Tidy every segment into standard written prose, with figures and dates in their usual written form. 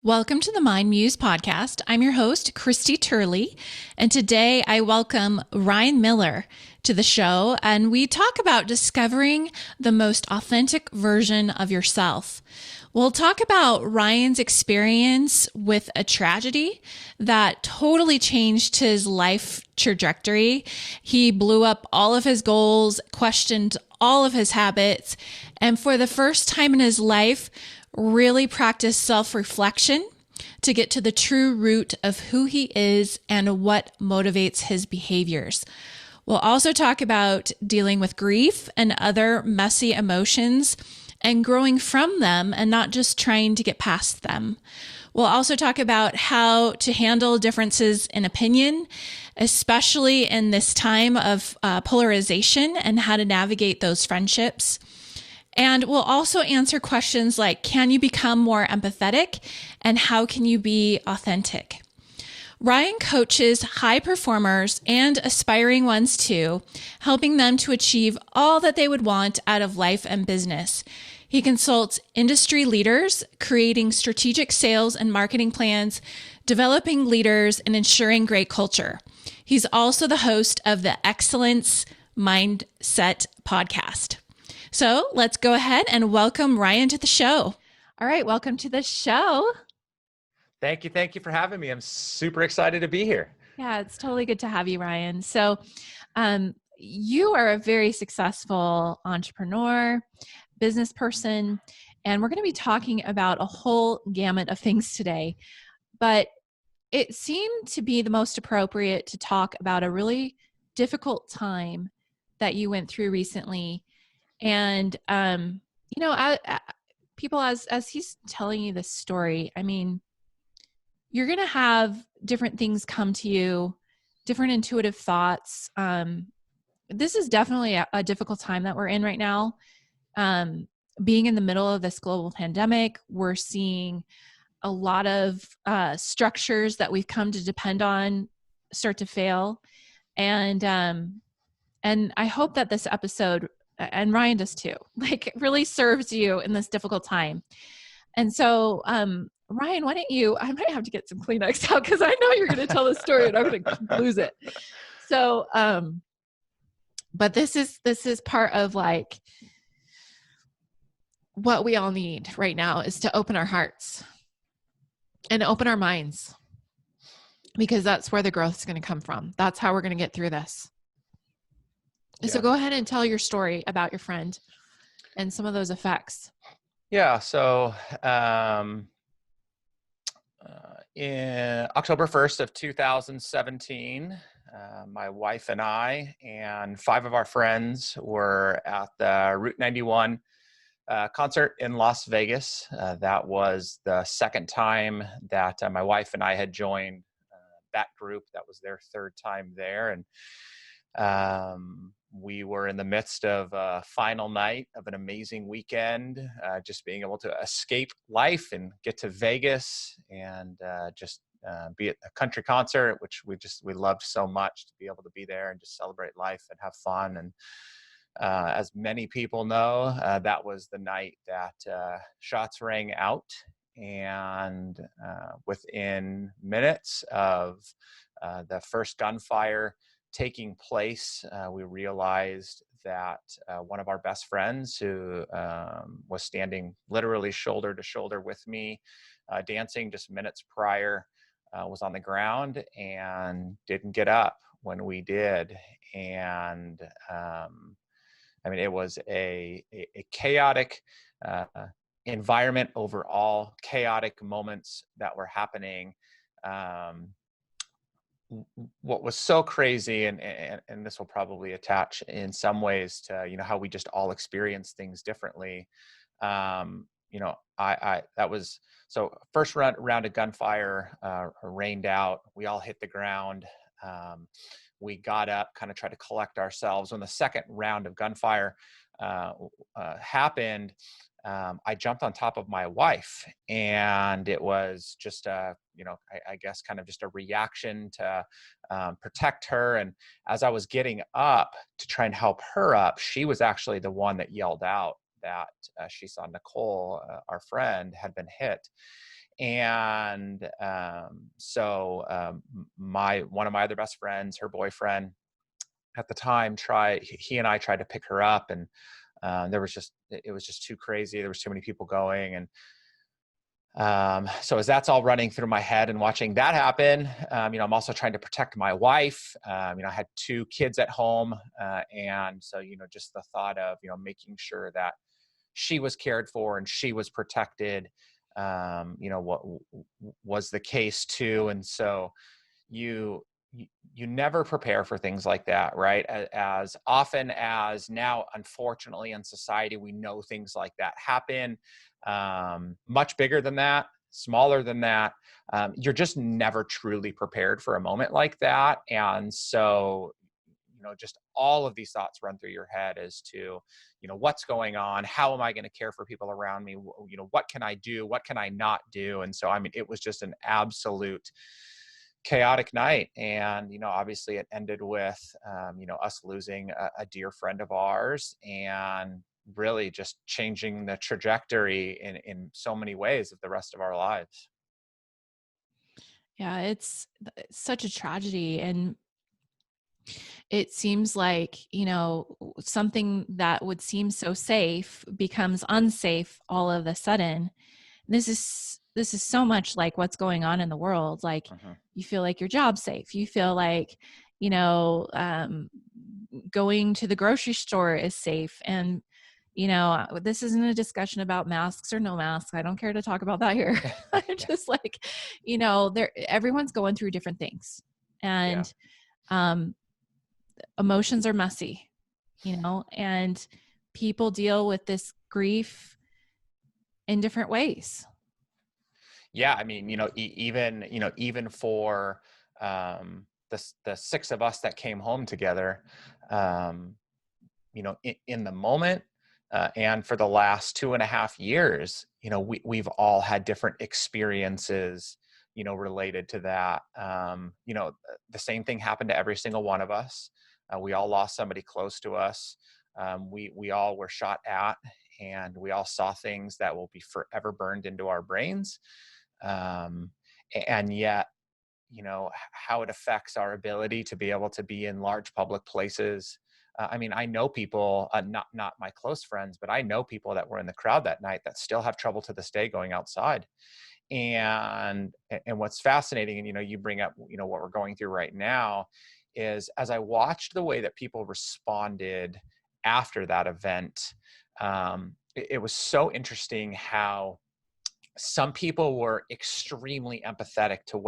Welcome to the Mind Muse podcast. I'm your host, Christy Turley, and today I welcome Ryan Miller to the show, and we talk about discovering the most authentic version of yourself. We'll talk about Ryan's experience with a tragedy that totally changed his life trajectory. He blew up all of his goals, questioned all of his habits, and for the first time in his life, really practice self-reflection to get to the true root of who he is and what motivates his behaviors. We'll also talk about dealing with grief and other messy emotions and growing from them and not just trying to get past them. We'll also talk about how to handle differences in opinion, especially in this time of polarization, and how to navigate those friendships. And we'll also answer questions like, can you become more empathetic? And how can you be authentic? Ryan coaches high performers and aspiring ones too, helping them to achieve all that they would want out of life and business. He consults industry leaders, creating strategic sales and marketing plans, developing leaders, and ensuring great culture. He's also the host of the Exsellence Mindset podcast. So let's go ahead and welcome Ryan to the show. All right, welcome to the show. Thank you. Thank you for having me. I'm super excited to be here. Yeah, it's totally good to have you, Ryan. So you are a very successful entrepreneur, business person, and we're going to be talking about a whole gamut of things today. But it seemed to be the most appropriate to talk about a really difficult time that you went through recently. And, people, as he's telling you this story, I mean, you're going to have different things come to you, different intuitive thoughts. This is definitely a difficult time that we're in right now. Being in the middle of this global pandemic, we're seeing a lot of structures that we've come to depend on start to fail. And I hope that this episode, and Ryan does too, like really serves you in this difficult time. And so, Ryan, why don't you, I might have to get some Kleenex out because I know you're going to tell the story and I'm going to lose it. So, but this is part of like what we all need right now is to open our hearts and open our minds, because that's where the growth is going to come from. That's how we're going to get through this. Yeah. So go ahead and tell your story about your friend and some of those effects. Yeah. So in October 1st of 2017, my wife and I and 5 of our friends were at the Route 91 concert in Las Vegas. That was the second time that my wife and I had joined that group. That was their third time there. And we were in the midst of a final night of an amazing weekend, just being able to escape life and get to Vegas and just be at a country concert, which we loved so much, to be able to be there and just celebrate life and have fun. And as many people know, that was the night that shots rang out. And within minutes of the first gunfire taking place, we realized that one of our best friends, who was standing literally shoulder to shoulder with me, dancing just minutes prior, was on the ground and didn't get up when we did. And I mean, it was a chaotic environment overall, chaotic moments that were happening. What was so crazy, and this will probably attach in some ways to, how we just all experience things differently. That was, so first round of gunfire rained out. We all hit the ground. We got up, kind of tried to collect ourselves. When the second round of gunfire happened, I jumped on top of my wife, and it was just I guess kind of just a reaction to protect her. And as I was getting up to try and help her up, she was actually the one that yelled out that she saw Nicole, our friend, had been hit. And one of my other best friends, her boyfriend at the time, he and I tried to pick her up, and it was just too crazy. There was too many people going. And so as that's all running through my head and watching that happen, I'm also trying to protect my wife. I had 2 kids at home. And so, just the thought of, making sure that she was cared for and she was protected, what was the case too. And so you never prepare for things like that, right? As often as now, unfortunately, in society, we know things like that happen, much bigger than that, smaller than that. You're just never truly prepared for a moment like that. And so, just all of these thoughts run through your head as to, what's going on? How am I going to care for people around me? What can I do? What can I not do? And so, it was just an absolute chaotic night. And, obviously it ended with, us losing a dear friend of ours, and really just changing the trajectory in so many ways of the rest of our lives. Yeah, it's such a tragedy. And it seems like, something that would seem so safe becomes unsafe all of a sudden. This is so much like what's going on in the world. Like, you feel like your job's safe. You feel like, going to the grocery store is safe. And, this isn't a discussion about masks or no masks. I don't care to talk about that here. Just like, everyone's going through different things. And, emotions are messy, and people deal with this grief in different ways. Yeah. Even for, the 6 of us that came home together, in the moment, and for the last 2.5 years, we've all had different experiences, related to that. The same thing happened to every single one of us. We all lost somebody close to us. We all were shot at, and we all saw things that will be forever burned into our brains. And yet, how it affects our ability to be able to be in large public places. I know people, not my close friends, but I know people that were in the crowd that night that still have trouble to this day going outside. And what's fascinating, and, you bring up, what we're going through right now, is as I watched the way that people responded after that event, it was so interesting how some people were extremely empathetic to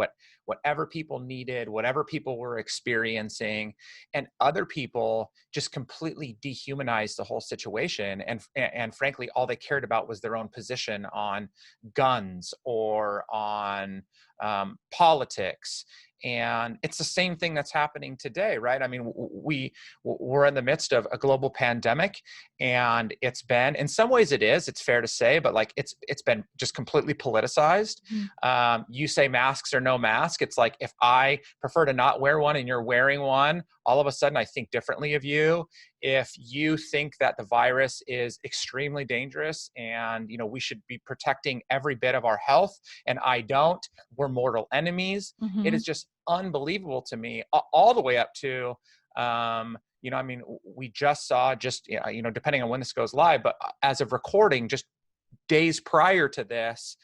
whatever people needed, whatever people were experiencing, and other people just completely dehumanized the whole situation. And frankly, all they cared about was their own position on guns or on politics. And it's the same thing that's happening today, right? We're in the midst of a global pandemic, and it's been, in some ways it's fair to say, but like it's been just completely politicized. You say masks or no mask. It's like, if I prefer to not wear one and you're wearing one, all of a sudden I think differently of you. If you think that the virus is extremely dangerous and, we should be protecting every bit of our health, and I don't, we're mortal enemies. It is just unbelievable to me, all the way up to, we just saw, depending on when this goes live, but as of recording, just days prior to this,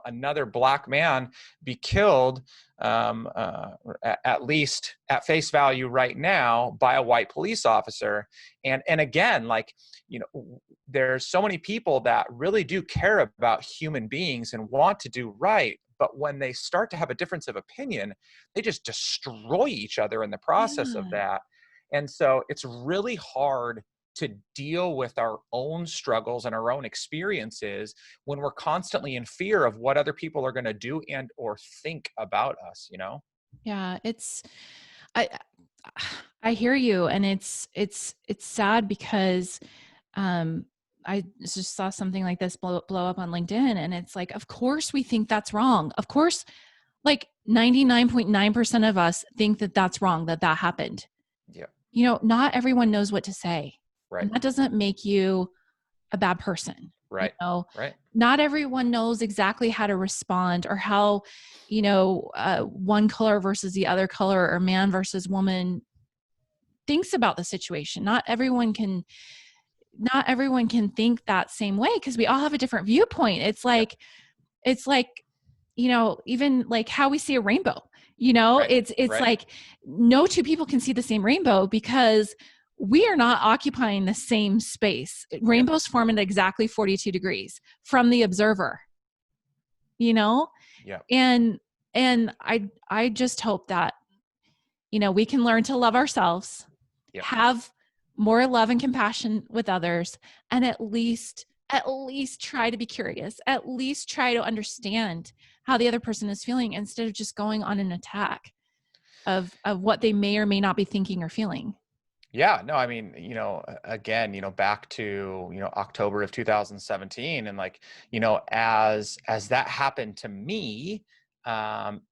another Black man be killed, at least at face value right now, by a white police officer. And again, there's so many people that really do care about human beings and want to do right. But when they start to have a difference of opinion, they just destroy each other in the process of that. And so it's really hard to deal with our own struggles and our own experiences when we're constantly in fear of what other people are going to do and or think about us, Yeah, I hear you. And it's sad because I just saw something like this blow up on LinkedIn, and it's like, of course we think that's wrong. Of course, like 99.9% of us think that that's wrong, that happened. Yeah. Not everyone knows what to say. Right. And that doesn't make you a bad person. Right. Right. not everyone knows exactly how to respond, or how, one color versus the other color, or man versus woman thinks about the situation. Not everyone can think that same way, because we all have a different viewpoint. Yep. It's like, even like how we see a rainbow, Right. it's Right. like no two people can see the same rainbow, because we are not occupying the same space. Yep. Rainbows form at exactly 42 degrees from the observer, you know? Yep. And I just hope that, we can learn to love ourselves, Yep. have more love and compassion with others, and at least try to be curious, at least try to understand how the other person is feeling, instead of just going on an attack of what they may or may not be thinking or feeling. Yeah, no, I mean, again, back to, October of 2017, and like, as that happened to me,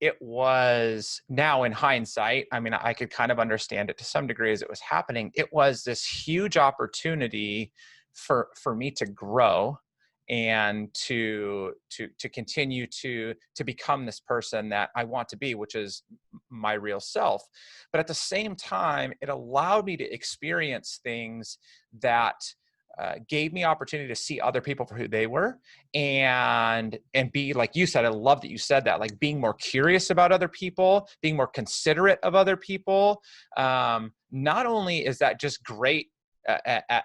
it was, now in hindsight, I mean, I could kind of understand it to some degree as it was happening. It was this huge opportunity for me to grow and to continue to become this person that I want to be, which is my real self. But at the same time, it allowed me to experience things that gave me opportunity to see other people for who they were, and be, like you said, I love that you said that, like being more curious about other people, being more considerate of other people. Not only is that just great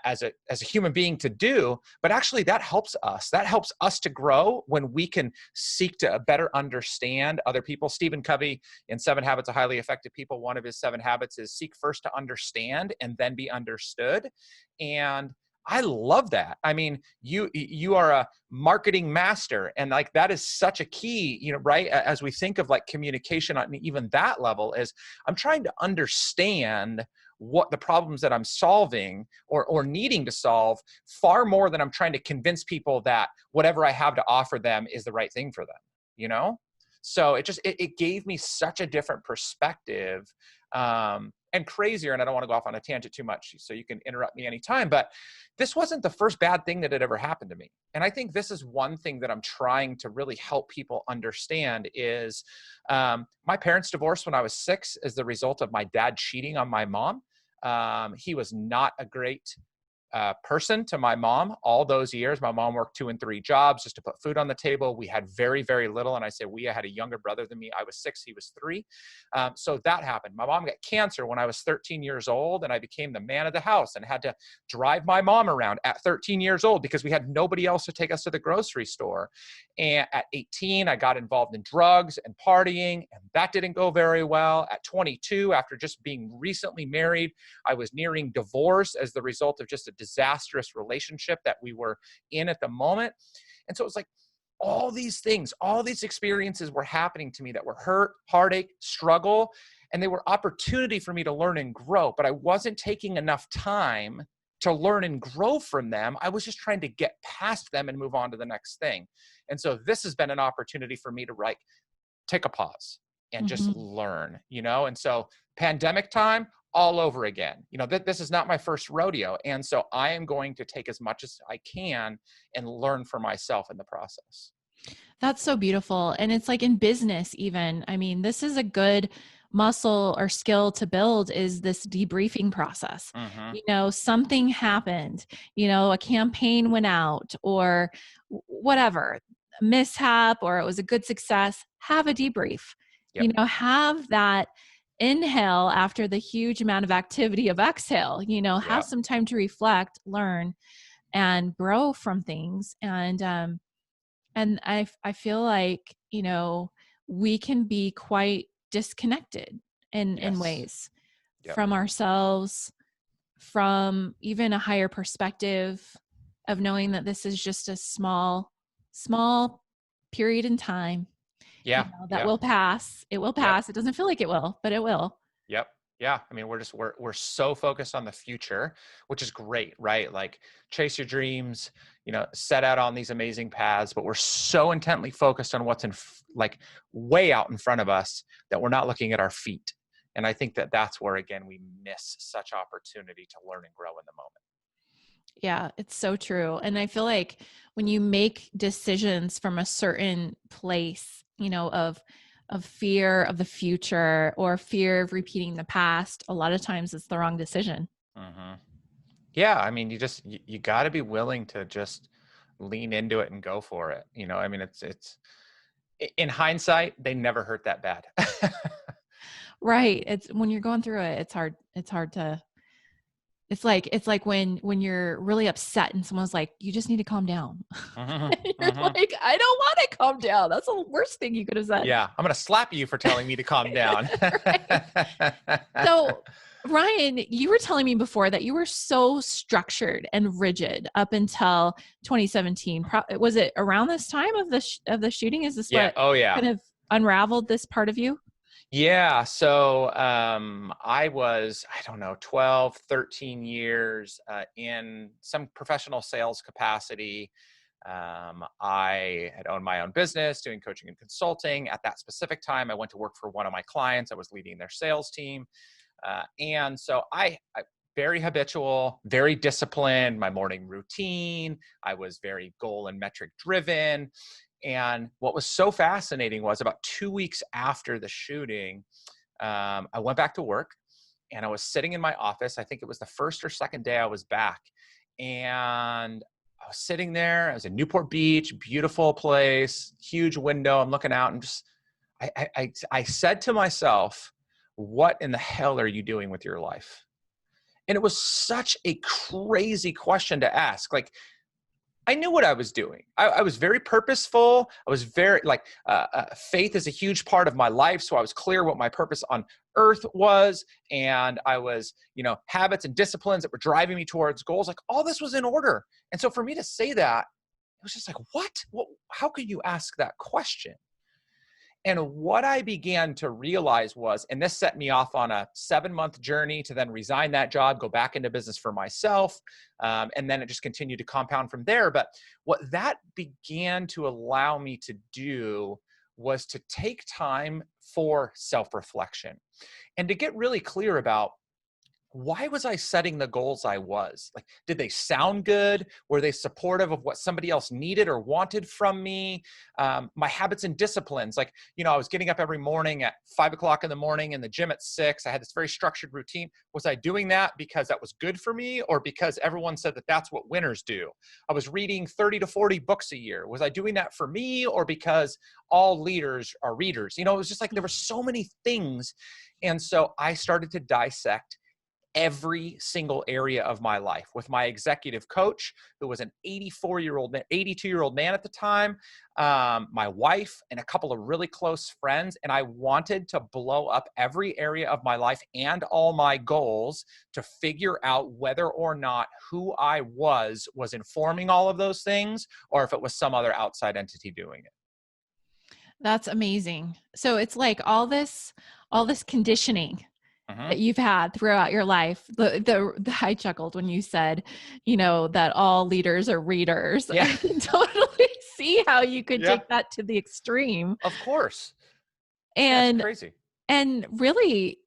as a human being to do, but actually that helps us to grow when we can seek to better understand other people. Stephen Covey, in 7 Habits of Highly Effective People, one of his 7 habits is seek first to understand and then be understood. And I love that. I mean, you are a marketing master, and like that is such a key, right? As we think of like communication on even that level, is I'm trying to understand what the problems that I'm solving or needing to solve, far more than I'm trying to convince people that whatever I have to offer them is the right thing for them, you know? So it gave me such a different perspective, and crazier. And I don't want to go off on a tangent too much, so you can interrupt me anytime, but this wasn't the first bad thing that had ever happened to me. And I think this is one thing that I'm trying to really help people understand is, my parents divorced when I was 6 as the result of my dad cheating on my mom. He was not a great person to my mom all those years. My mom worked 2 and 3 jobs just to put food on the table. We had very, very little. And I say I had a younger brother than me. I was 6, he was 3. So that happened. My mom got cancer when I was 13 years old, and I became the man of the house and had to drive my mom around at 13 years old because we had nobody else to take us to the grocery store. And at 18, I got involved in drugs and partying, and that didn't go very well. At 22, after just being recently married, I was nearing divorce as the result of just a disastrous relationship that we were in at the moment. And so it was like all these things, all these experiences were happening to me that were hurt, heartache, struggle, and they were opportunity for me to learn and grow. But I wasn't taking enough time to learn and grow from them. I was just trying to get past them and move on to the next thing. And so this has been an opportunity for me to take a pause and just Mm-hmm. learn, And so pandemic time, all over again. This is not my first rodeo. And so I am going to take as much as I can and learn for myself in the process. That's so beautiful. And it's like in business, even. I mean, this is a good muscle or skill to build, is this debriefing process. Mm-hmm. Something happened, a campaign went out, or whatever, a mishap, or it was a good success. Have a debrief, Yep. Have that inhale after the huge amount of activity of exhale, have Yep. some time to reflect, learn, and grow from things. And I feel like, we can be quite disconnected in Yes. ways Yep. from ourselves, from even a higher perspective of knowing that this is just a small period in time, Yeah. that Yeah. will pass. It will Yep. pass. It doesn't feel like it will, but it will. Yep. Yeah. I mean, we're so focused on the future, which is great, right? Like chase your dreams, set out on these amazing paths, but we're so intently focused on what's like way out in front of us that we're not looking at our feet. And I think that that's where, again, we miss such opportunity to learn and grow in the moment. Yeah, it's so true. And I feel like when you make decisions from a certain place, of fear of the future or fear of repeating the past, a lot of times it's the wrong decision. Hmm. Yeah, I mean, you got to be willing to just lean into it and go for it. I mean, it's in hindsight, they never hurt that bad. Right. It's when you're going through it, it's hard to it's like when you're really upset and someone's like, you just need to calm down. Hmm. And you're Hmm. like, I don't want to calm down. That's the worst thing you could have said. Yeah, I'm gonna slap you for telling me to calm down. Right. So, Ryan, you were telling me before that you were so structured and rigid up until 2017. Was it around this time of the shooting? Is this Yeah. what Oh, yeah. kind of unraveled this part of you? Yeah. So I was, I don't know, 12, 13 years in some professional sales capacity. I had owned my own business doing coaching and consulting. At that specific time, I went to work for one of my clients. I was leading their sales team. And so I very habitual, very disciplined, my morning routine. I was very goal and metric driven. And what was so fascinating was about 2 weeks after the shooting, I went back to work and I was sitting in my office. I think it was the first or second day I was back. And I was sitting there. I was in Newport Beach, beautiful place, huge window. I'm looking out and just, I said to myself, what in the hell are you doing with your life? And it was such a crazy question to ask. Like, I knew what I was doing. I was very purposeful. I was very faith is a huge part of my life. So I was clear what my purpose on earth was. And I was, habits and disciplines that were driving me towards goals. Like all this was in order. And so for me to say that, it was just like, what? How could you ask that question? And what I began to realize was, and this set me off on a 7-month journey to then resign that job, go back into business for myself. And then it just continued to compound from there. But what that began to allow me to do was to take time for self-reflection and to get really clear about, why was I setting the goals I was? Like, did they sound good? Were they supportive of what somebody else needed or wanted from me? My habits and disciplines, like, I was getting up every morning at 5 o'clock in the morning, in the gym at 6. I had this very structured routine. Was I doing that because that was good for me or because everyone said that that's what winners do? I was reading 30 to 40 books a year. Was I doing that for me or because all leaders are readers? It was just like there were so many things. And so I started to dissect every single area of my life with my executive coach, who was an 82-year-old man at the time, my wife, and a couple of really close friends. And I wanted to blow up every area of my life and all my goals to figure out whether or not who I was informing all of those things, or if it was some other outside entity doing it. That's amazing. So it's like all this conditioning Mm-hmm. that you've had throughout your life. The I chuckled when you said, that all leaders are readers. Yeah. I can totally see how you could Yeah. take that to the extreme. Of course. Yeah, it's And crazy. and really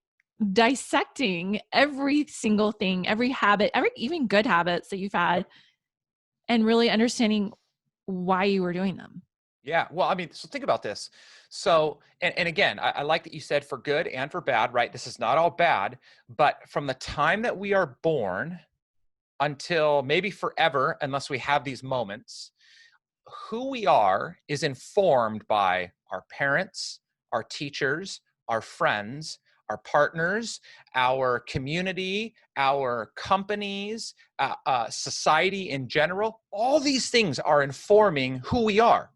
dissecting every single thing, every habit, every even good habits that you've had, and really understanding why you were doing them. Yeah. Well, I mean, so think about this. So, and again, I like that you said for good and for bad, right? This is not all bad, but from the time that we are born until maybe forever, unless we have these moments, who we are is informed by our parents, our teachers, our friends, our partners, our community, our companies, society in general. All these things are informing who we are,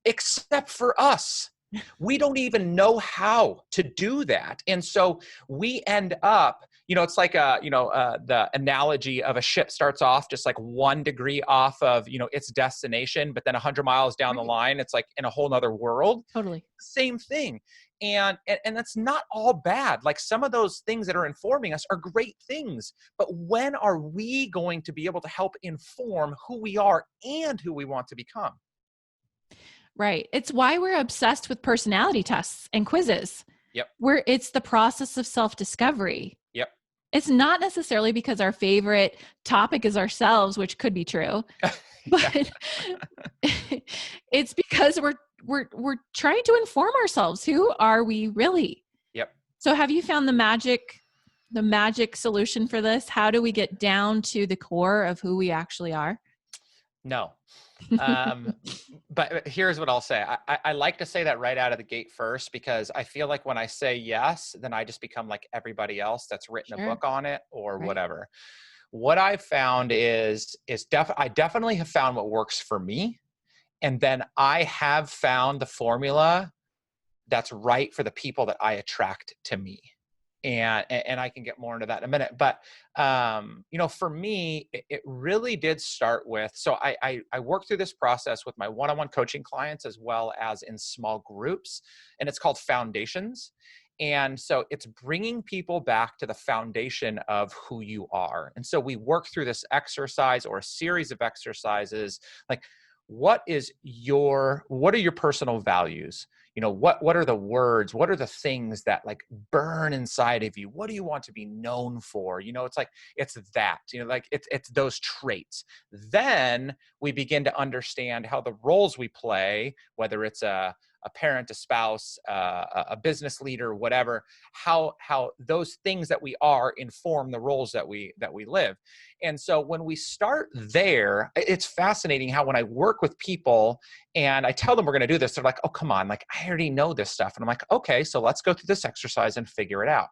except for us. We don't even know how to do that. And so we end up, it's like the analogy of a ship starts off just like 1 degree off of, its destination, but then 100 miles down the Right. line, it's like in a whole nother world. Totally. Same thing. And that's not all bad. Like some of those things that are informing us are great things, but when are we going to be able to help inform who we are and who we want to become? Right. It's why we're obsessed with personality tests and quizzes. Yep. Where it's the process of self-discovery. Yep. It's not necessarily because our favorite topic is ourselves, which could be true, Yeah. but it's because we're trying to inform ourselves. Who are we really? Yep. So have you found the magic solution for this? How do we get down to the core of who we actually are? No. Um, but here's what I'll say. I like to say that right out of the gate first, because I feel like when I say yes, then I just become like everybody else that's written a Sure. book on it or Right. whatever. What I've found is I definitely have found what works for me. And then I have found the formula that's right for the people that I attract to me. And I can get more into that in a minute. But for me, it really did start with, so I worked through this process with my one-on-one coaching clients as well as in small groups, and it's called Foundations. And so it's bringing people back to the foundation of who you are. And so we work through this exercise or a series of exercises, like what are your personal values? What are the words, what are the things that like burn inside of you? What do you want to be known for? It's that, like it's those traits. Then we begin to understand how the roles we play, whether it's a parent, a spouse, a business leader, whatever, how those things that we are inform the roles that we live. And so when we start there, it's fascinating how when I work with people and I tell them we're going to do this, they're like, oh, come on, like I already know this stuff. And I'm like, okay, so let's go through this exercise and figure it out.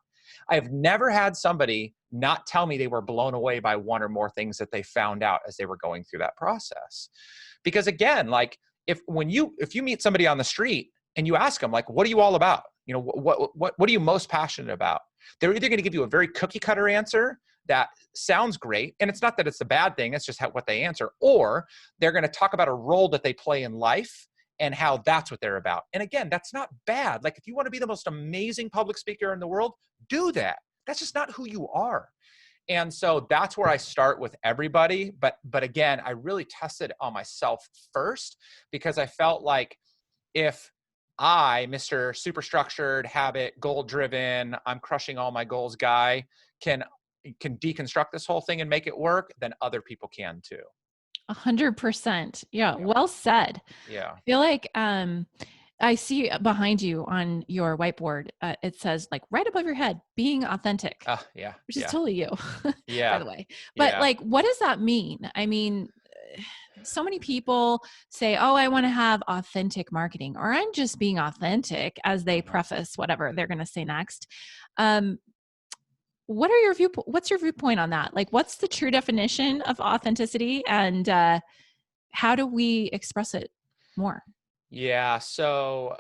I've never had somebody not tell me they were blown away by one or more things that they found out as they were going through that process. Because again, like if you meet somebody on the street and you ask them like, what are you all about? What are you most passionate about? They're either going to give you a very cookie cutter answer that sounds great, and it's not that it's a bad thing, it's just what they answer, or they're going to talk about a role that they play in life and how that's what they're about. And again, that's not bad. Like if you want to be the most amazing public speaker in the world, do that. That's just not who you are. And so that's where I start with everybody. But again, I really tested on myself first, because I felt like if I, Mr. Super Structured, Habit, Goal Driven, I'm crushing all my goals guy, can deconstruct this whole thing and make it work, then other people can too. 100%. Yeah. Yeah. Well said. Yeah. I feel like I see behind you on your whiteboard, it says like right above your head, being authentic, Yeah. which is Yeah. totally you, by Yeah. the way. But Yeah. like, what does that mean? I mean, so many people say, oh, I want to have authentic marketing, or I'm just being authentic as they preface whatever they're going to say next. What's your viewpoint on that? Like, what's the true definition of authenticity, and how do we express it more? Yeah. So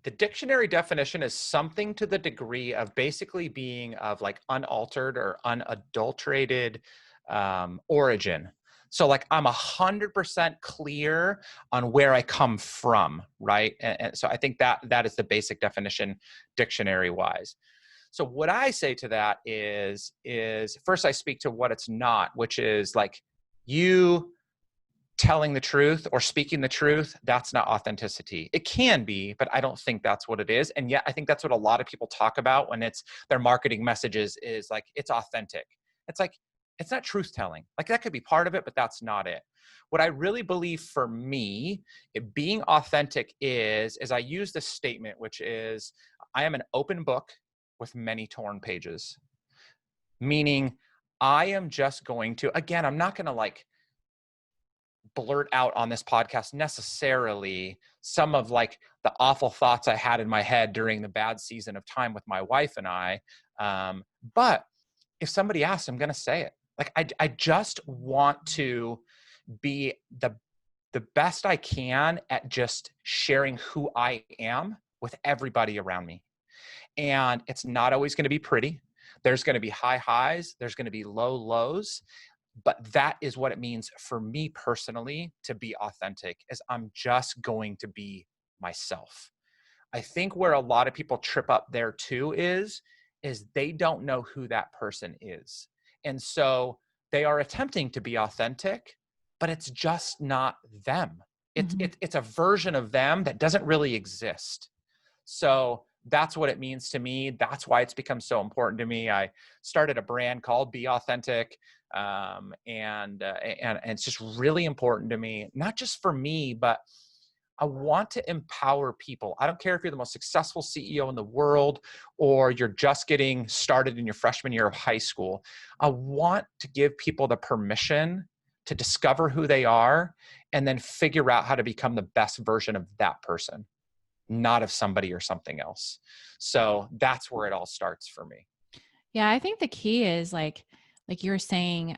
the dictionary definition is something to the degree of basically being of like unaltered or unadulterated origin. So like I'm 100% clear on where I come from, right? And so I think that is the basic definition dictionary wise. So what I say to that is first I speak to what it's not, which is like you telling the truth or speaking the truth. That's not authenticity. It can be, but I don't think that's what it is. And yet I think that's what a lot of people talk about when it's their marketing messages is like, it's authentic. It's like, it's not truth telling. Like that could be part of it, but that's not it. What I really believe for me, being authentic is I use this statement, which is I am an open book with many torn pages, meaning I am just going to, again, I'm not going to like blurt out on this podcast necessarily some of like the awful thoughts I had in my head during the bad season of time with my wife and I. But if somebody asks, I'm going to say it. Like, I just want to be the best I can at just sharing who I am with everybody around me. And it's not always going to be pretty. There's going to be high highs. There's going to be low lows. But that is what it means for me personally to be authentic, is I'm just going to be myself. I think where a lot of people trip up there too is they don't know who that person is. And so they are attempting to be authentic, but it's just not them. It's a version of them that doesn't really exist. So that's what it means to me. That's why it's become so important to me. I started a brand called Be Authentic. And it's just really important to me, not just for me, but I want to empower people. I don't care if you're the most successful CEO in the world or you're just getting started in your freshman year of high school. I want to give people the permission to discover who they are and then figure out how to become the best version of that person, not of somebody or something else. So that's where it all starts for me. Yeah, I think the key is like you were saying,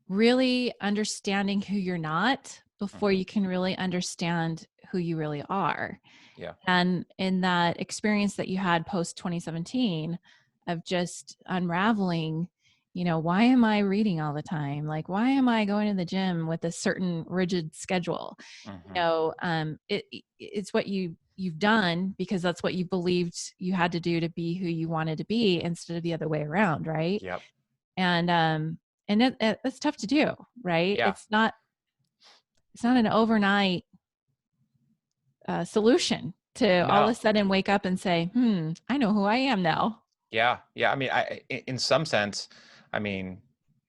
really understanding who you're not before Mm-hmm. you can really understand who you really are. Yeah. And in that experience that you had post 2017 of just unraveling, why am I reading all the time? Like, why am I going to the gym with a certain rigid schedule? Mm-hmm. It's what you've done because that's what you believed you had to do to be who you wanted to be instead of the other way around, right? Yep. And it's tough to do, right? Yeah. It's not an overnight solution to all of No. a sudden wake up and say, I know who I am now. Yeah. Yeah. I mean, in some sense, I mean,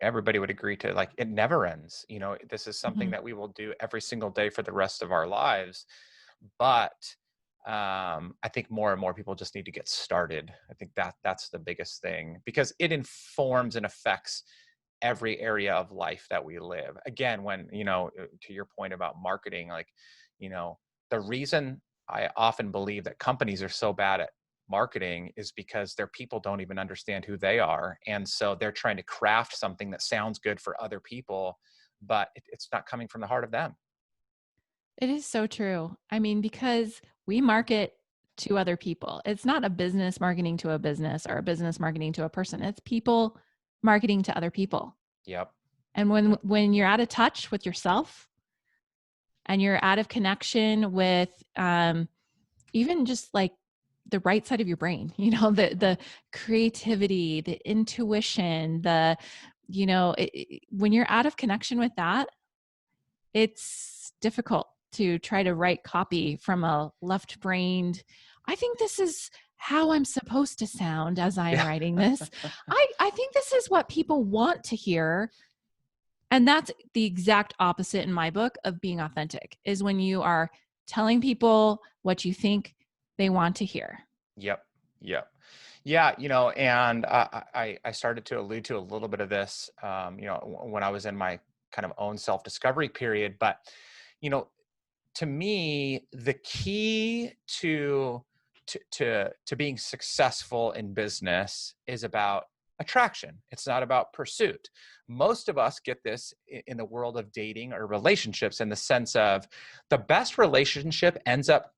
everybody would agree to, like, it never ends. This is something Mhm. that we will do every single day for the rest of our lives. But I think more and more people just need to get started. I think that's the biggest thing, because it informs and affects every area of life that we live. Again, when, to your point about marketing, like, you know, the reason I often believe that companies are so bad at marketing is because their people don't even understand who they are. And so they're trying to craft something that sounds good for other people, but it's not coming from the heart of them. It is so true. I mean, because we market to other people. It's not a business marketing to a business or a business marketing to a person. It's people marketing to other people. Yep. And when you're out of touch with yourself and you're out of connection with even just like the right side of your brain, the creativity, the intuition, when you're out of connection with that, it's difficult to try to write copy from a left-brained, I think this is how I'm supposed to sound as I'm Yeah. writing this. I think this is what people want to hear. And that's the exact opposite in my book of being authentic, is when you are telling people what you think they want to hear. Yep. Yep. Yeah. And I started to allude to a little bit of this, when I was in my kind of own self-discovery period. But, you know, to me, the key to being successful in business is about attraction. It's not about pursuit. Most of us get this in the world of dating or relationships, in the sense of the best relationship ends up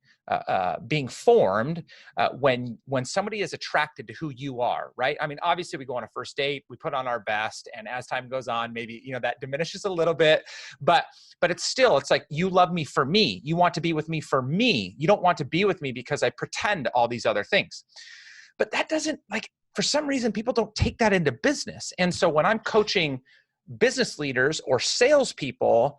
being formed when somebody is attracted to who you are, right? I mean, obviously, we go on a first date, we put on our best, and as time goes on, maybe that diminishes a little bit, but it's like, you love me for me. You want to be with me for me. You don't want to be with me because I pretend all these other things. But that doesn't, like, for some reason, people don't take that into business. And so when I'm coaching business leaders or salespeople,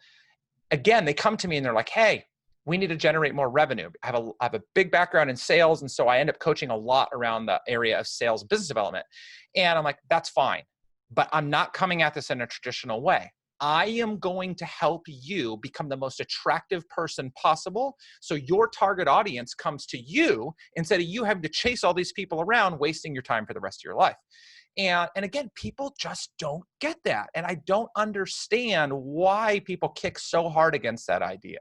again, they come to me and they're like, hey, we need to generate more revenue. I have a big background in sales. And so I end up coaching a lot around the area of sales, business development. And I'm like, that's fine, but I'm not coming at this in a traditional way. I am going to help you become the most attractive person possible, so your target audience comes to you instead of you having to chase all these people around, wasting your time for the rest of your life. And again, people just don't get that. And I don't understand why people kick so hard against that idea.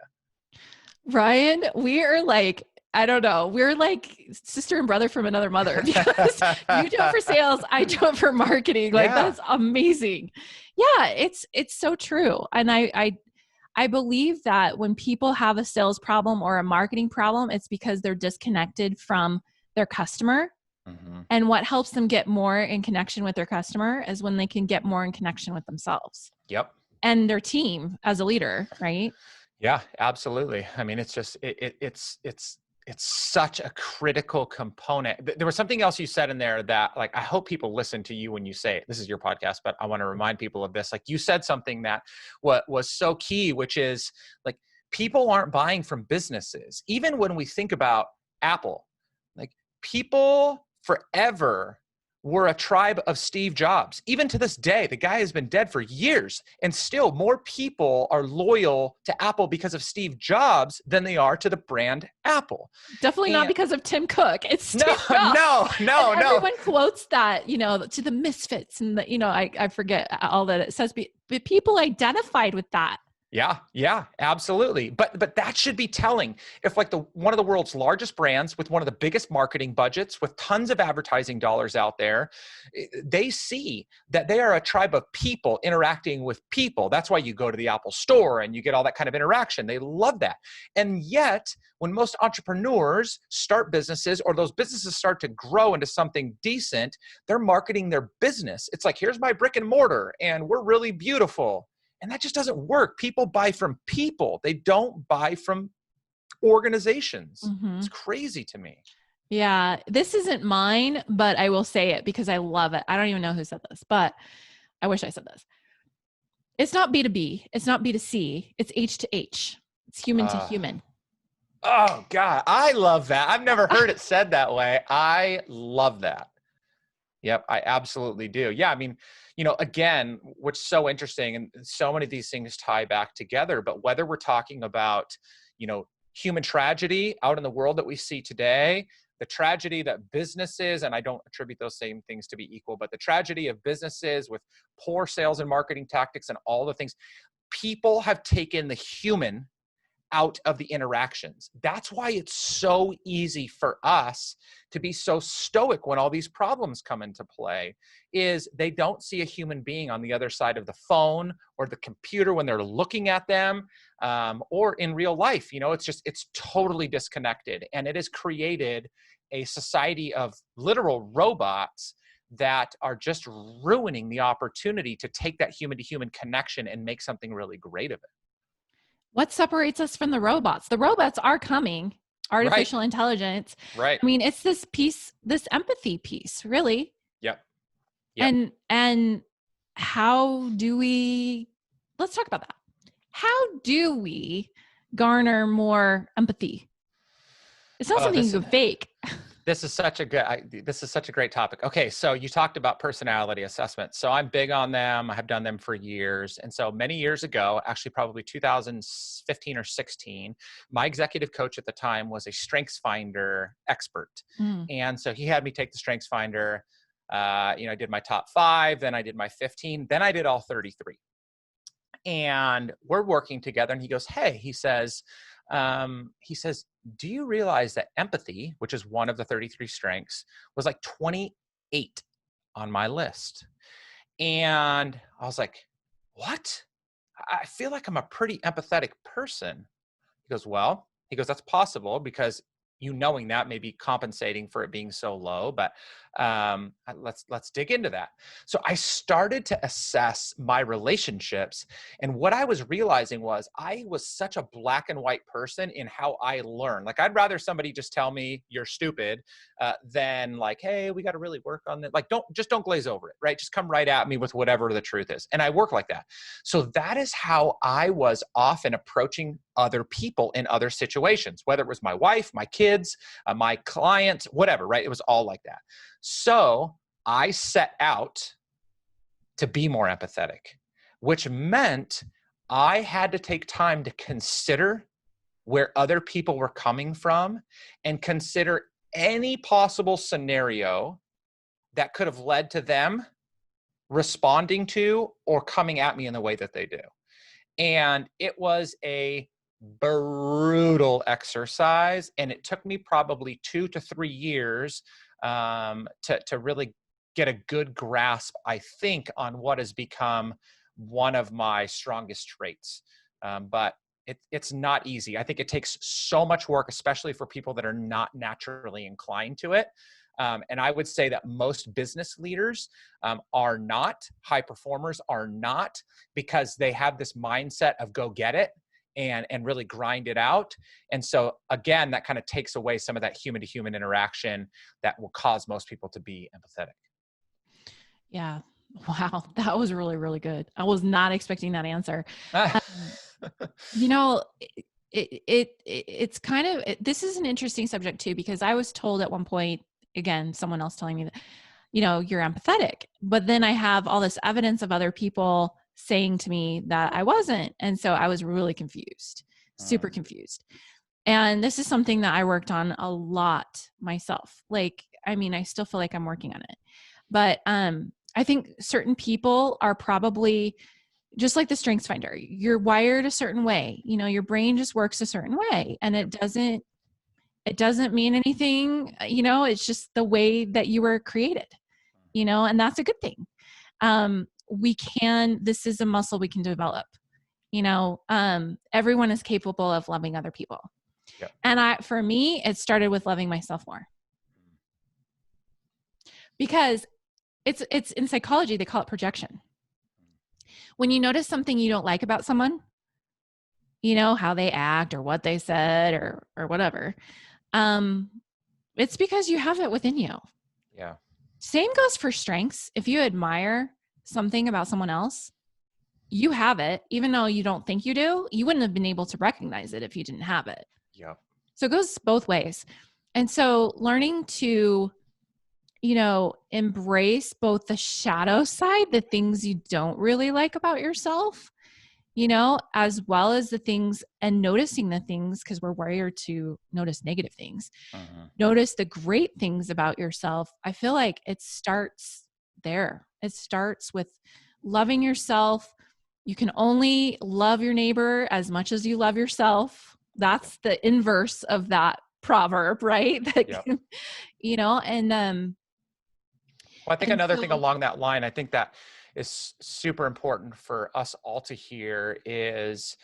Ryan, we are like, I don't know, we're like sister and brother from another mother, because you do it for sales, I do it for marketing. Like, Yeah. that's amazing. Yeah, it's so true. And I believe that when people have a sales problem or a marketing problem, it's because they're disconnected from their customer. Mm-hmm. And what helps them get more in connection with their customer is when they can get more in connection with themselves Yep. and their team as a leader, right? Yeah, absolutely. I mean, it's just, it's such a critical component. There was something else you said in there that, like, I hope people listen to you when you say it. This is your podcast, but I want to remind people of this. Like, you said something that what was so key, which is, like, people aren't buying from businesses. Even when we think about Apple, like, people forever were a tribe of Steve Jobs. Even to this day, the guy has been dead for years, and still more people are loyal to Apple because of Steve Jobs than they are to the brand Apple. Definitely not because of Tim Cook. It's Steve Jobs. No. Everyone quotes that, to the misfits and I forget all that it says, but people identified with that. Yeah, absolutely. But that should be telling. If like one of the world's largest brands with one of the biggest marketing budgets with tons of advertising dollars out there, they see that they are a tribe of people interacting with people. That's why you go to the Apple store and you get all that kind of interaction. They love that. And yet, when most entrepreneurs start businesses or those businesses start to grow into something decent, they're marketing their business. It's like, here's my brick and mortar and we're really beautiful. And that just doesn't work. People buy from people. They don't buy from organizations. Mm-hmm. It's crazy to me. Yeah. This isn't mine, but I will say it because I love it. I don't even know who said this, but I wish I said this. It's not B2B. It's not B2C. It's H to H. It's human to human. Oh God. I love that. I've never heard it said that way. I love that. Yep, I absolutely do. Yeah, I mean, again, what's so interesting, and so many of these things tie back together, but whether we're talking about, human tragedy out in the world that we see today, the tragedy that businesses, and I don't attribute those same things to be equal, but the tragedy of businesses with poor sales and marketing tactics and all the things, people have taken the human out of the interactions. That's why it's so easy for us to be so stoic when all these problems come into play, is they don't see a human being on the other side of the phone or the computer when they're looking at them, or in real life. It's totally disconnected, and it has created a society of literal robots that are just ruining the opportunity to take that human to human connection and make something really great of it. What separates us from the robots? The robots are coming, artificial intelligence. Right. I mean, it's this piece, this empathy piece, really. Yep. And how do let's talk about that. How do we garner more empathy? It's not something you can fake. This is such a great topic. Okay, so you talked about personality assessments. So I'm big on them. I have done them for years. And so many years ago, actually probably 2015 or 16, my executive coach at the time was a StrengthsFinder expert. And so he had me take the StrengthsFinder. I did my top 5, then I did my 15, then I did all 33. And we're working together, and he goes, hey, he says, do you realize that empathy, which is one of the 33 strengths, was like 28 on my list? And I was like, what? I feel like I'm a pretty empathetic person. He goes, that's possible because you knowing that may be compensating for it being so low, but let's dig into that. So I started to assess my relationships, and what I was realizing was I was such a black and white person in how I learn. Like, I'd rather somebody just tell me you're stupid than like, hey, we got to really work on that. Like, don't glaze over it, right? Just come right at me with whatever the truth is. And I work like that. So that is how I was often approaching other people in other situations, whether it was my wife, my kids, my clients, whatever, right? It was all like that. So I set out to be more empathetic, which meant I had to take time to consider where other people were coming from and consider any possible scenario that could have led to them responding to or coming at me in the way that they do. And it was a brutal exercise, and it took me probably 2 to 3 years to really get a good grasp, I think, on what has become one of my strongest traits. But it's not easy. I think it takes so much work, especially for people that are not naturally inclined to it. And I would say that most business leaders are not, high performers are not, because they have this mindset of go get it and really grind it out. And so again, that kind of takes away some of that human to human interaction that will cause most people to be empathetic. Yeah. Wow. That was really, really good. I was not expecting that answer. It's kind of, this is an interesting subject too, because I was told at one point again, someone else telling me that, you're empathetic. But then I have all this evidence of other people saying to me that I wasn't. And so I was really confused, super confused. And this is something that I worked on a lot myself. Like, I mean, I still feel like I'm working on it. But I think certain people are probably just like the strengths finder. You're wired a certain way. Your brain just works a certain way, and it doesn't mean anything. It's just the way that you were created, and that's a good thing. This is a muscle we can develop. Everyone is capable of loving other people. Yep. And for me, it started with loving myself more, because it's in psychology, they call it projection. When you notice something you don't like about someone, how they act or what they said or whatever, it's because you have it within you. Yeah. Same goes for strengths. If you admire something about someone else, you have it. Even though you don't think you do, you wouldn't have been able to recognize it if you didn't have it. Yeah. So it goes both ways. And so learning to, embrace both the shadow side, the things you don't really like about yourself, as well as the things, and noticing the things, because we're wired to notice negative things. Notice the great things about yourself. I feel like it starts there. It starts with loving yourself. You can only love your neighbor as much as you love yourself. That's the inverse of that proverb, right? Yep. Well, I think another thing along that line, I think that is super important for us all to hear, is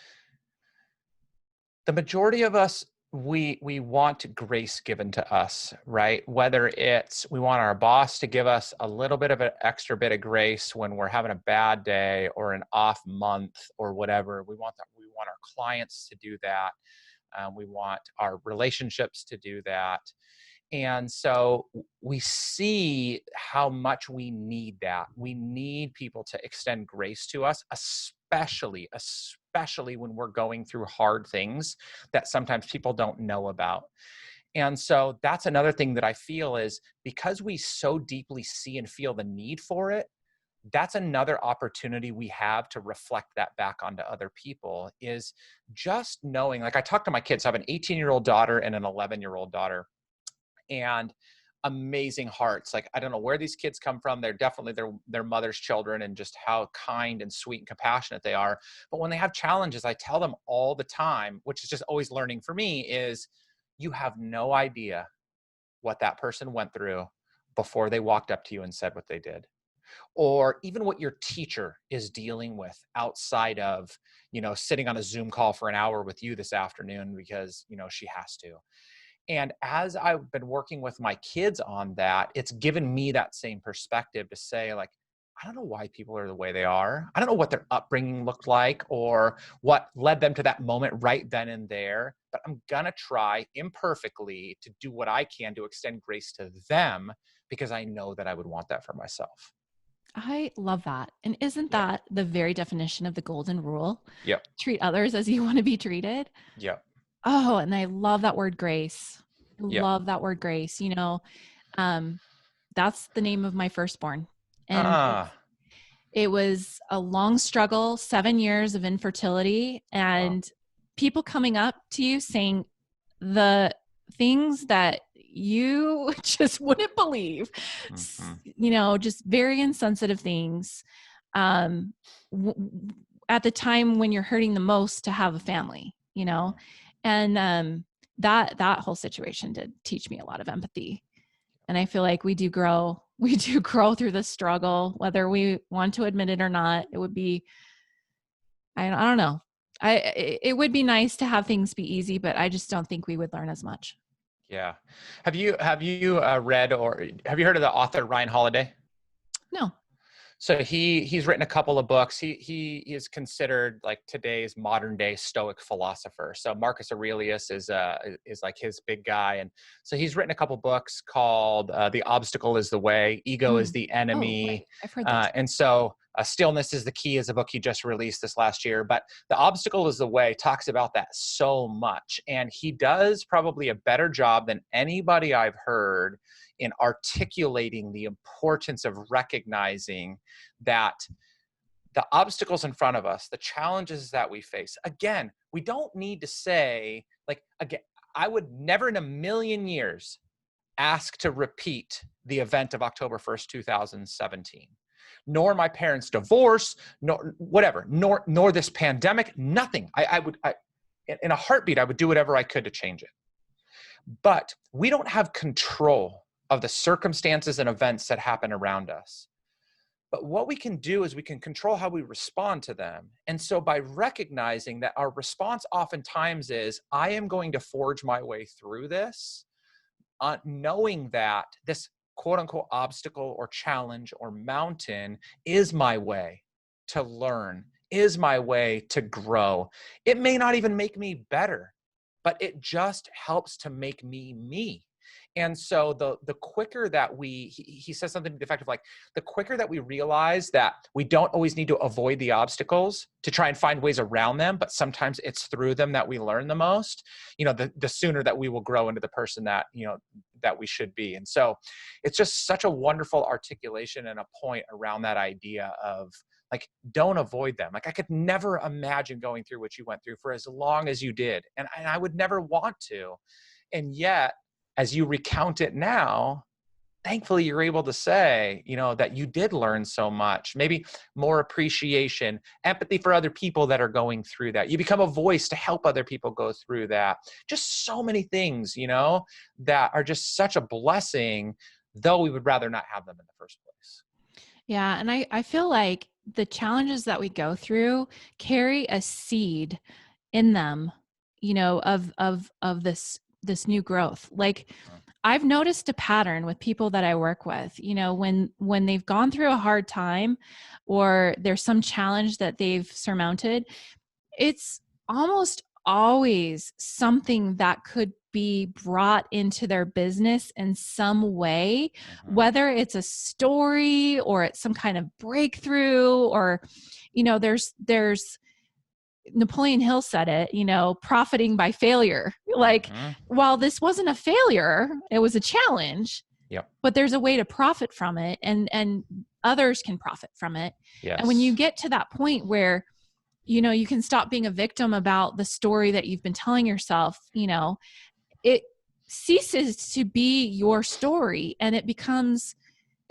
the majority of us, we want grace given to us, right? Whether it's we want our boss to give us a little bit of an extra bit of grace when we're having a bad day or an off month or whatever. We want our clients to do that. We want our relationships to do that. And so we see how much we need that. We need people to extend grace to us, especially when we're going through hard things that sometimes people don't know about. And so that's another thing that I feel is, because we so deeply see and feel the need for it, that's another opportunity we have to reflect that back onto other people, is just knowing, like I talk to my kids. I have an 18-year-old daughter and an 11-year-old daughter, and amazing hearts. Like, I don't know where these kids come from. They're definitely their mother's children, and just how kind and sweet and compassionate they are. But when they have challenges, I tell them all the time, which is just always learning for me, is you have no idea what that person went through before they walked up to you and said what they did. Or even what your teacher is dealing with outside of, sitting on a Zoom call for an hour with you this afternoon because, she has to. And as I've been working with my kids on that, it's given me that same perspective to say, like, I don't know why people are the way they are. I don't know what their upbringing looked like or what led them to that moment right then and there, but I'm going to try imperfectly to do what I can to extend grace to them, because I know that I would want that for myself. I love that. And isn't that the very definition of the golden rule? Yep. Treat others as you want to be treated. Yep. Oh, and I love that word grace. Yep. Love that word grace. That's the name of my firstborn. And it was a long struggle, 7 years of infertility, and people coming up to you saying the things that you just wouldn't believe, just very insensitive things. At the time when you're hurting the most to have a family, and that whole situation did teach me a lot of empathy. And I feel like we do grow through the struggle, whether we want to admit it or not. It would be, I don't know. It would be nice to have things be easy, but I just don't think we would learn as much. Yeah. Have you read, or have you heard of the author Ryan Holiday? No. So he's written a couple of books. He is considered like today's modern day Stoic philosopher. So Marcus Aurelius is like his big guy, and so he's written a couple books called "The Obstacle is the Way," "Ego is the Enemy." Oh, right. I've heard that. And so Stillness is the Key is a book he just released this last year, but The Obstacle is the Way talks about that so much. And he does probably a better job than anybody I've heard in articulating the importance of recognizing that the obstacles in front of us, the challenges that we face, again, we don't need to say, like, again, I would never in a million years ask to repeat the event of October 1st, 2017, nor my parents' divorce, nor whatever, nor this pandemic, nothing. In a heartbeat, I would do whatever I could to change it. But we don't have control of the circumstances and events that happen around us. But what we can do is we can control how we respond to them. And so by recognizing that our response oftentimes is, I am going to forge my way through this, knowing that this quote unquote obstacle or challenge or mountain is my way to learn, is my way to grow. It may not even make me better, but it just helps to make me me. And so the quicker that he says something to the effect of like, the quicker that we realize that we don't always need to avoid the obstacles to try and find ways around them, but sometimes it's through them that we learn the most, the sooner that we will grow into the person that, that we should be. And so it's just such a wonderful articulation and a point around that idea of like, don't avoid them. Like I could never imagine going through what you went through for as long as you did. And I would never want to. And yet, as you recount it now, thankfully you're able to say, that you did learn so much, maybe more appreciation, empathy for other people that are going through that. You become a voice to help other people go through that. Just so many things, that are just such a blessing, though we would rather not have them in the first place. Yeah. And I feel like the challenges that we go through carry a seed in them, of this new growth. Like I've noticed a pattern with people that I work with, when they've gone through a hard time or there's some challenge that they've surmounted, it's almost always something that could be brought into their business in some way, whether it's a story or it's some kind of breakthrough or, there's Napoleon Hill said it, profiting by failure. Like, while this wasn't a failure, it was a challenge. Yep. But there's a way to profit from it, and others can profit from it. Yes. And when you get to that point where, you can stop being a victim about the story that you've been telling yourself, it ceases to be your story and it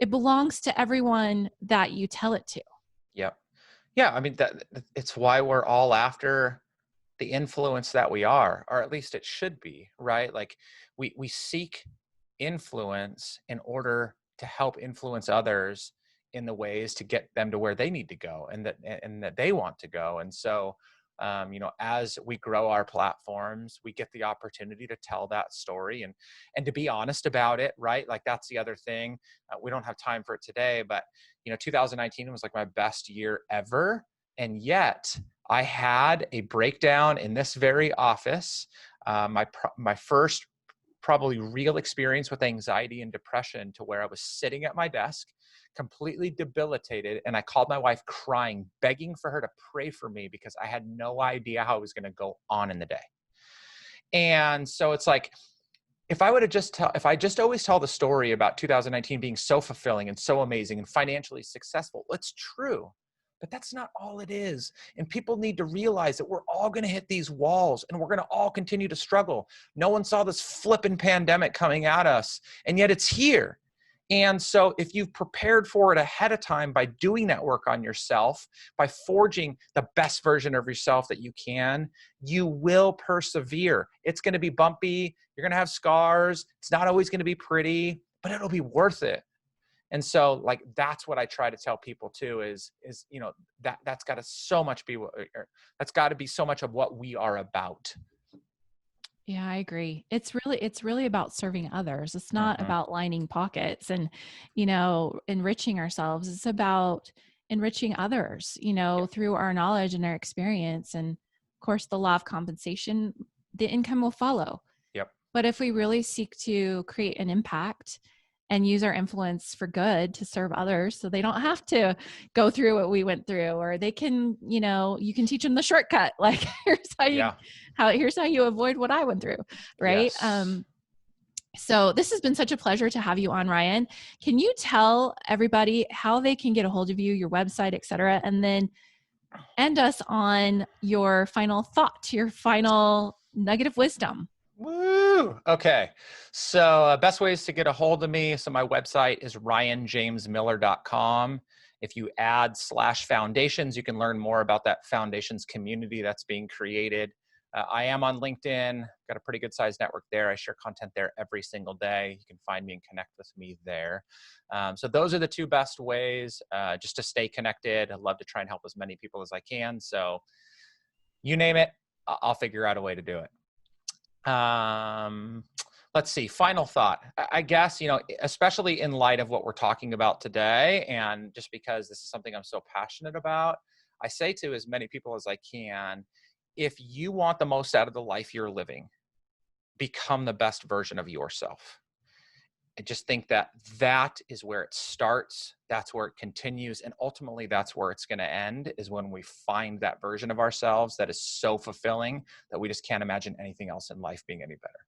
belongs to everyone that you tell it to. Yep. Yeah, I mean, it's why we're all after the influence that we are, or at least it should be, right? Like we seek influence in order to help influence others in the ways to get them to where they need to go and that they want to go. And so, as we grow our platforms, we get the opportunity to tell that story and to be honest about it, right? Like that's the other thing. We don't have time for it today, but 2019 was like my best year ever. And yet I had a breakdown in this very office. My first probably real experience with anxiety and depression, to where I was sitting at my desk, completely debilitated. And I called my wife crying, begging for her to pray for me because I had no idea how I was going to go on in the day. And so it's like, if I just always tell the story about 2019 being so fulfilling and so amazing and financially successful, it's true, but that's not all it is. And people need to realize that we're all going to hit these walls and we're going to all continue to struggle. No one saw this flipping pandemic coming at us, and yet it's here. And so if you've prepared for it ahead of time by doing that work on yourself, by forging the best version of yourself that you can, you will persevere. It's going to be bumpy. You're going to have scars. It's not always going to be pretty, but it'll be worth it. And so like, that's what I try to tell people too, is that's got to that's got to be so much of what we are about. Yeah, I agree. It's really about serving others. It's not about lining pockets and, enriching ourselves. It's about enriching others, through our knowledge and our experience. And of course, the law of compensation, the income will follow. Yep. But if we really seek to create an impact and use our influence for good to serve others so they don't have to go through what we went through, or they can, you can teach them the shortcut. Like, Yeah. here's how you avoid what I went through. Right. Yes. So this has been such a pleasure to have you on, Ryan. Can you tell everybody how they can get a hold of you, your website, et cetera, and then end us on your final thought, your final nugget of wisdom? Woo! Okay. So best ways to get a hold of me. So my website is ryanjamesmiller.com. If you add /foundations, you can learn more about that foundations community that's being created. I am on LinkedIn, got a pretty good sized network there. I share content there every single day. You can find me and connect with me there. So those are the two best ways just to stay connected. I'd love to try and help as many people as I can. So you name it, I'll figure out a way to do it. Let's see, final thought. I guess, especially in light of what we're talking about today, and just because this is something I'm so passionate about, I say to as many people as I can, if you want the most out of the life you're living, become the best version of yourself. I just think that is where it starts. That's where it continues. And ultimately, that's where it's going to end, is when we find that version of ourselves that is so fulfilling that we just can't imagine anything else in life being any better.